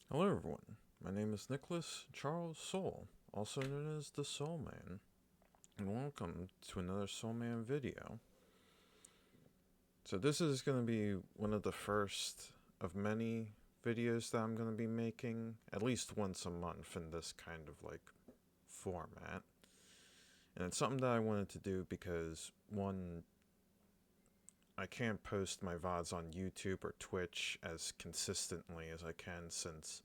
Hello, everyone. My name is Nicholas Charles Soul, also known as the Soulman, and welcome to another Soulman video. So, this is going to be one of the first of many videos that I'm going to be making, at least once a month in this kind of format. And it's something that I wanted to do because, one, I can't post my VODs on YouTube or Twitch as consistently as I can since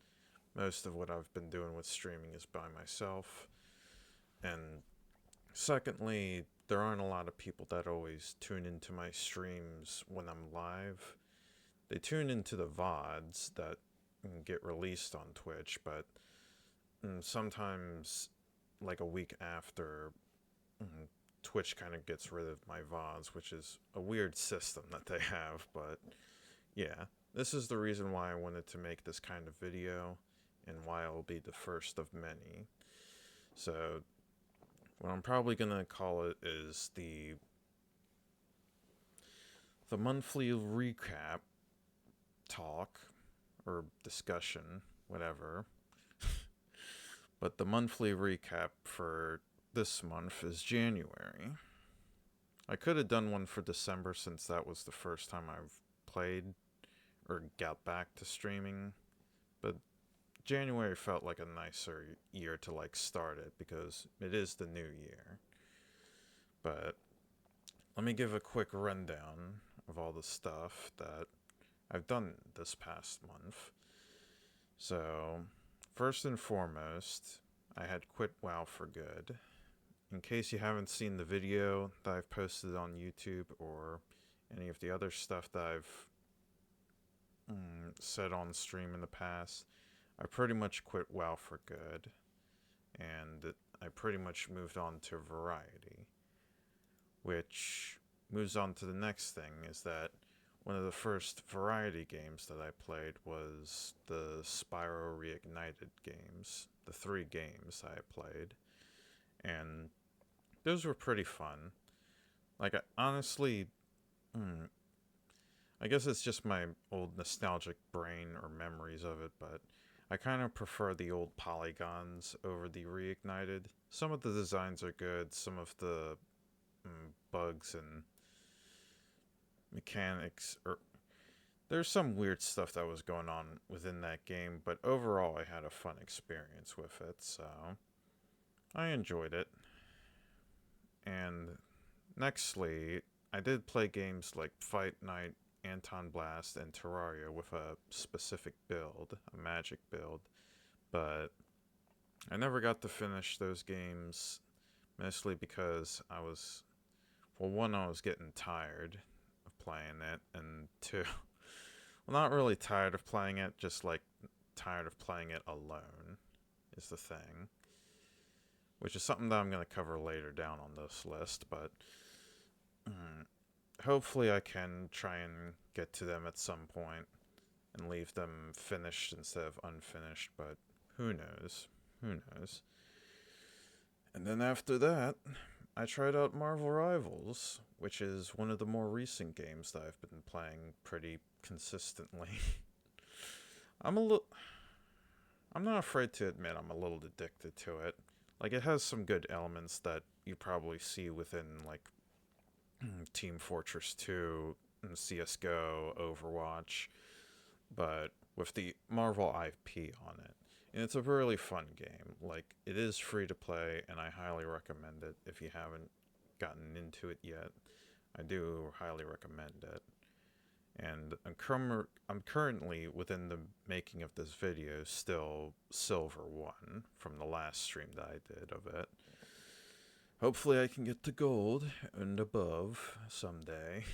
most of what I've been doing with streaming is by myself. And secondly, there aren't a lot of people that always tune into my streams when I'm live. They tune into the VODs that get released on Twitch, but sometimes, like a week after, Twitch kind of gets rid of my VODs, which is a weird system that they have. But yeah, this is the reason why I wanted to make this kind of video and why I'll be the first of many. So, what I'm probably gonna call it is the monthly recap talk or discussion, whatever. But the monthly recap for this month is January. I could have done one for December since that was the first time I've played or got back to streaming, but January felt like a nicer year to start it because it is the new year. But let me give a quick rundown of all the stuff that I've done this past month. So, first and foremost, I had quit WoW for good. In case you haven't seen the video that I've posted on YouTube or any of the other stuff that I've said on stream in the past, I pretty much quit WoW for good. And I pretty much moved on to Variety, which moves on to the next thing is that one of the first Variety games that I played was the Spyro Reignited games, the 3 games I played, and those were pretty fun. Honestly, mm, I guess it's just my old nostalgic brain or memories of it, but I kind of prefer the old polygons over the Reignited. Some of the designs are good, some of the bugs and mechanics or there's some weird stuff that was going on within that game, but overall I had a fun experience with it, so I enjoyed it. And nextly, I did play games like Fight Night, Anton Blast, and Terraria with a specific build, a magic build, but I never got to finish those games mostly because well, one, I was getting tired of playing it, and two, well, not really tired of playing it, just tired of playing it alone is the thing, which is something that I'm going to cover later down on this list, but hopefully I can try and get to them at some point and leave them finished instead of unfinished, but who knows? Who knows? And then after that, I tried out Marvel Rivals, which is one of the more recent games that I've been playing pretty consistently. I'm a little I'm not afraid to admit I'm a little addicted to it. It has some good elements that you probably see within Team Fortress 2, CS:GO, Overwatch, but with the Marvel IP on it. And it's a really fun game. It is free to play, and I highly recommend it if you haven't gotten into it yet. I do highly recommend it. And I'm currently, within the making of this video, still Silver 1 from the last stream that I did of it. Hopefully I can get to Gold and above someday.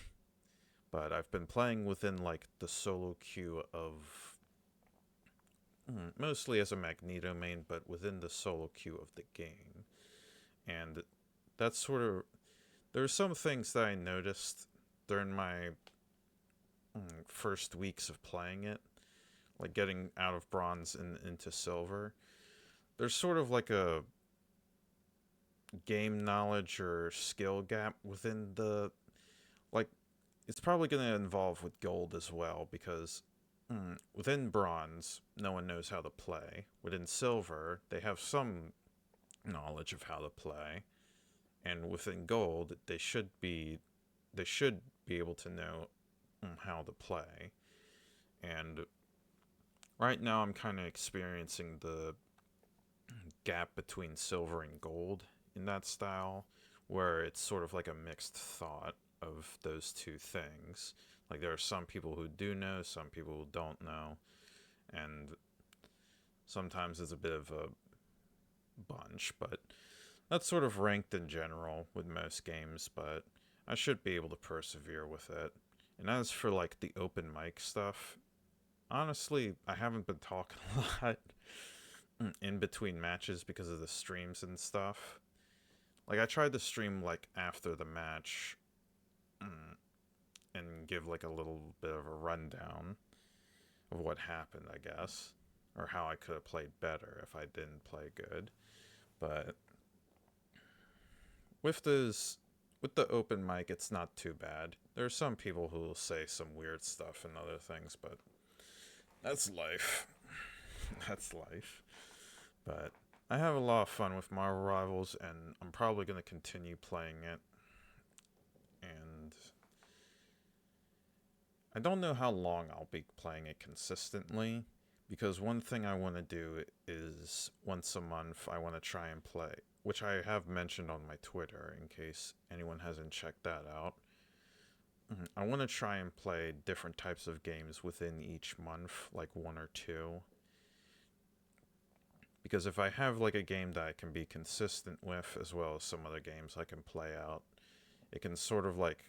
But I've been playing within, the solo queue of mostly as a Magneto main, but within the solo queue of the game. And that's sort of. There are some things that I noticed during my first weeks of playing it, like getting out of bronze and into silver. There's sort of like a game knowledge or skill gap within the. Like, it's probably going to involve with gold as well because within bronze, no one knows how to play. Within silver, they have some knowledge of how to play, and within gold, they should be able to know how to play. And right now, I'm kind of experiencing the gap between silver and gold in that style, where it's sort of like a mixed thought of those two things. Like there are some people who do know, some people who don't know, and sometimes it's a bit of a bunch, but that's sort of ranked in general with most games, but I should be able to persevere with it. And as for like the open mic stuff, honestly, I haven't been talking a lot in between matches because of the streams and stuff. Like I tried to stream like after the match and give like a little bit of a rundown of what happened, I guess, or how I could have played better if I didn't play good. But with this with the open mic, it's not too bad. There's some people who will say some weird stuff and other things, but that's life. That's life. But I have a lot of fun with Marvel Rivals, and I'm probably going to continue playing it. And I don't know how long I'll be playing it consistently, because one thing I want to do is once a month I want to try and play, which I have mentioned on my Twitter in case anyone hasn't checked that out. I want to try and play different types of games within each month, like one or two. Because if I have like a game that I can be consistent with, as well as some other games I can play out, it can sort of like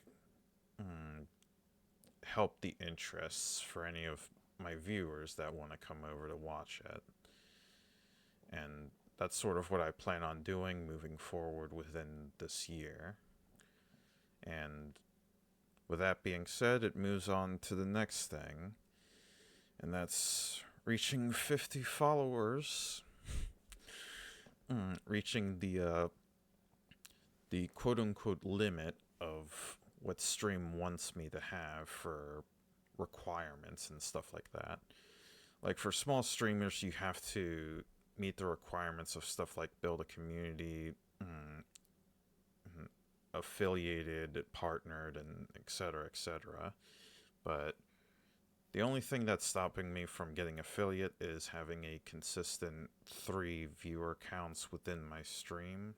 help the interests for any of my viewers that want to come over to watch it. And that's sort of what I plan on doing moving forward within this year. And with that being said, it moves on to the next thing, and that's reaching 50 followers. Reaching the quote unquote limit of what stream wants me to have for requirements and stuff like that. Like for small streamers, you have to meet the requirements of stuff like build a community, affiliated, partnered, and etc. etc. But the only thing that's stopping me from getting affiliate is having a consistent 3 viewer counts within my stream.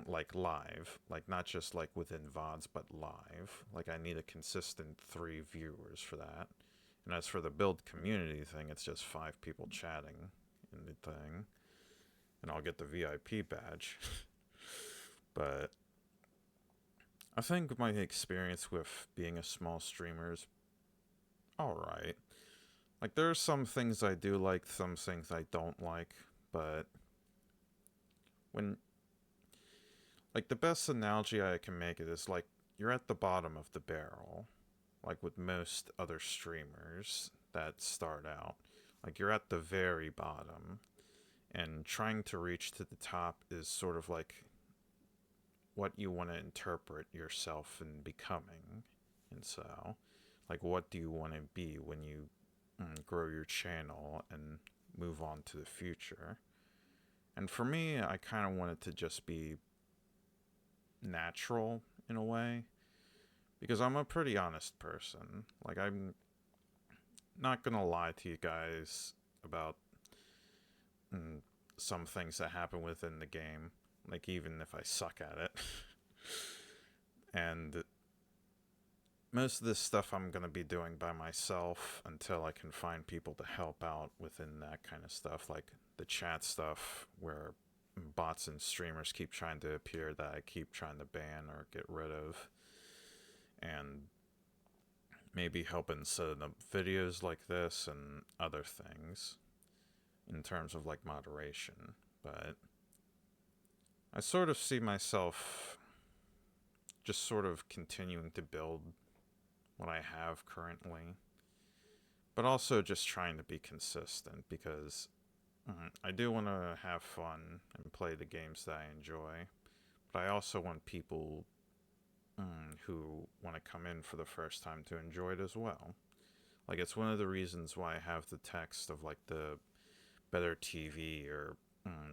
Like live, like not just like within VODs, but live. Like I need a consistent 3 viewers for that. And as for the build community thing, it's just 5 people chatting in the thing. And I'll get the VIP badge. But I think my experience with being a small streamer is alright. Like there are some things I do like, some things I don't like, but when like the best analogy I can make it is like you're at the bottom of the barrel, like with most other streamers that start out. Like you're at the very bottom, and trying to reach to the top is sort of like what you want to interpret yourself in becoming. And so, like, what do you want to be when you grow your channel and move on to the future? And for me, I kind of want it to just be natural in a way, because I'm a pretty honest person. Like, I'm not gonna lie to you guys about some things that happen within the game, like, even if I suck at it. And most of this stuff I'm gonna be doing by myself until I can find people to help out within that kind of stuff, like the chat stuff where bots and streamers keep trying to appear that I keep trying to ban or get rid of, and maybe helping set up videos like this and other things in terms of like moderation. But I sort of see myself just sort of continuing to build what I have currently, but also just trying to be consistent, because I do want to have fun and play the games that I enjoy, but I also want people who want to come in for the first time to enjoy it as well. Like, it's one of the reasons why I have the text of, like, the better TV or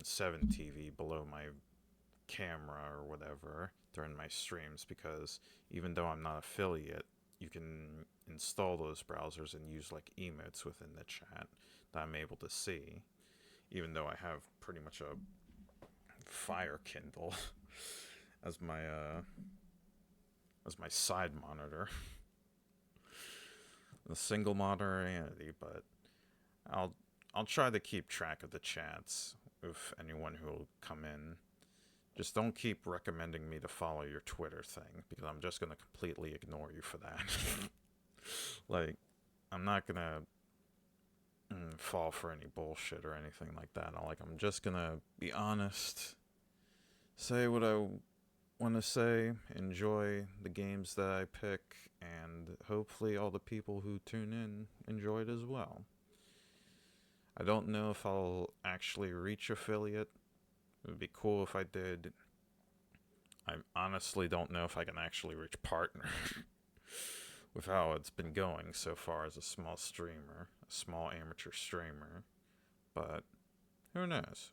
7 TV below my camera or whatever during my streams, because even though I'm not affiliate, you can install those browsers and use like emotes within the chat that I'm able to see, even though I have pretty much a fire Kindle as my side monitor, a single monitor entity. But I'll I'll try to keep track of the chats with anyone who will come in. Just don't keep recommending me to follow your Twitter thing, because I'm just gonna completely ignore you for that. Like, I'm not gonna fall for any bullshit or anything like that. I'm just gonna be honest, say what I want to say, enjoy the games that I pick, and hopefully all the people who tune in enjoy it as well. I don't know if I'll actually reach affiliate. It would be cool if I did. I honestly don't know if I can actually reach partner with how it's been going so far as a small streamer, a small amateur streamer. But who knows?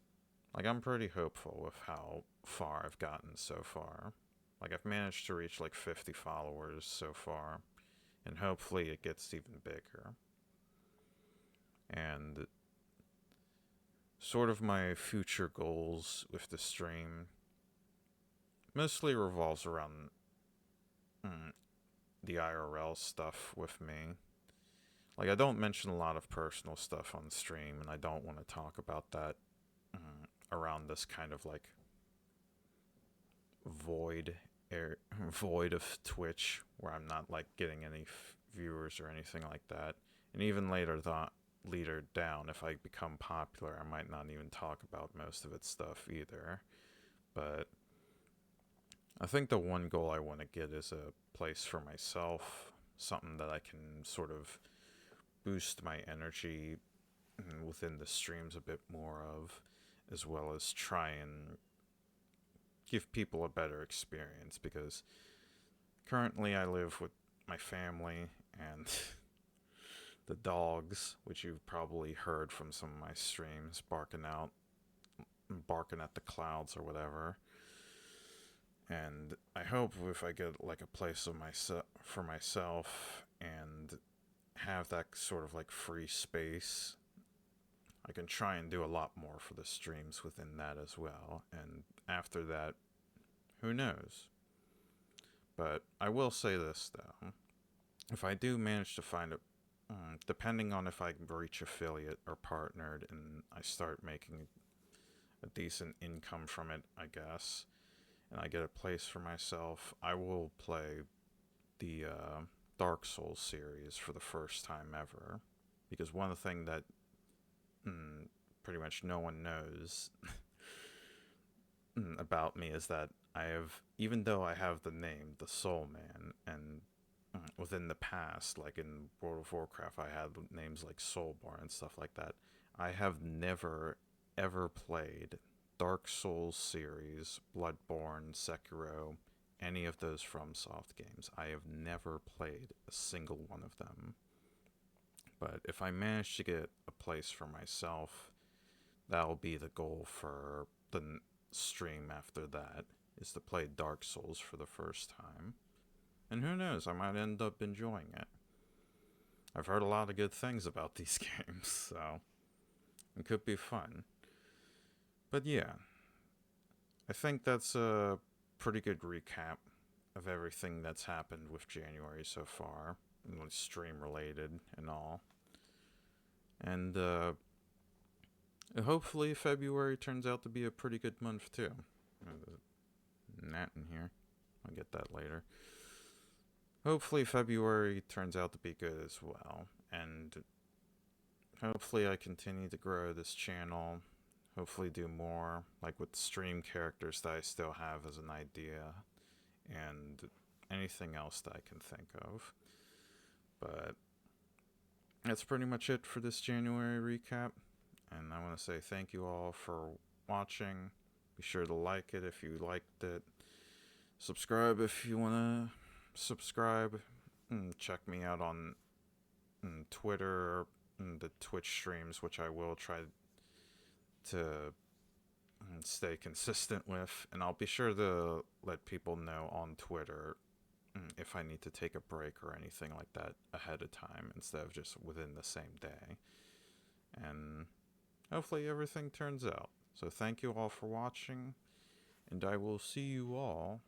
Like, I'm pretty hopeful with how far I've gotten so far. Like, I've managed to reach like 50 followers so far, and hopefully it gets even bigger. And sort of my future goals with the stream mostly revolves around the IRL stuff with me. Like, I don't mention a lot of personal stuff on stream, and I don't want to talk about that around this kind of like void void of Twitch, where I'm not like getting any viewers or anything like that. And even later down, if I become popular, I might not even talk about most of its stuff either. But I think the one goal I want to get is a place for myself, something that I can sort of boost my energy within the streams a bit more of, as well as try and give people a better experience, because currently I live with my family and the dogs, which you've probably heard from some of my streams, barking at the clouds or whatever. And I hope if I get like a place for myself and have that sort of like free space, I can try and do a lot more for the streams within that as well. And after that, who knows? But I will say this though: if I do manage to find a, depending on if I reach affiliate or partnered and I start making a decent income from it, I guess, and I get a place for myself, I will play the Dark Souls series for the first time ever. Because one thing that pretty much no one knows about me is that I have, even though I have the name The Soulman, and within the past, like in World of Warcraft, I had names like Soulborn and stuff like that, I have never ever played Dark Souls series, Bloodborne, Sekiro, any of those FromSoft games. I have never played a single one of them. But if I manage to get a place for myself, that'll be the goal for the stream after that, is to play Dark Souls for the first time. And who knows, I might end up enjoying it. I've heard a lot of good things about these games, so it could be fun. But yeah, I think that's a pretty good recap of everything that's happened with January so far, stream related and all. And hopefully February turns out to be a pretty good month too. There's a gnat in here. I'll get that later. Hopefully February turns out to be good as well. And hopefully I continue to grow this channel. Hopefully do more, like with stream characters that I still have as an idea, and anything else that I can think of. But that's pretty much it for this January recap. And I want to say thank you all for watching. Be sure to like it if you liked it. Subscribe if you want to subscribe. Check me out on and Twitter and the Twitch streams, which I will try to stay consistent with. And I'll be sure to let people know on Twitter if I need to take a break or anything like that ahead of time instead of just within the same day. And hopefully everything turns out. So thank you all for watching, and I will see you all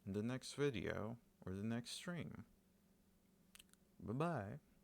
in the next video or the next stream. Bye bye.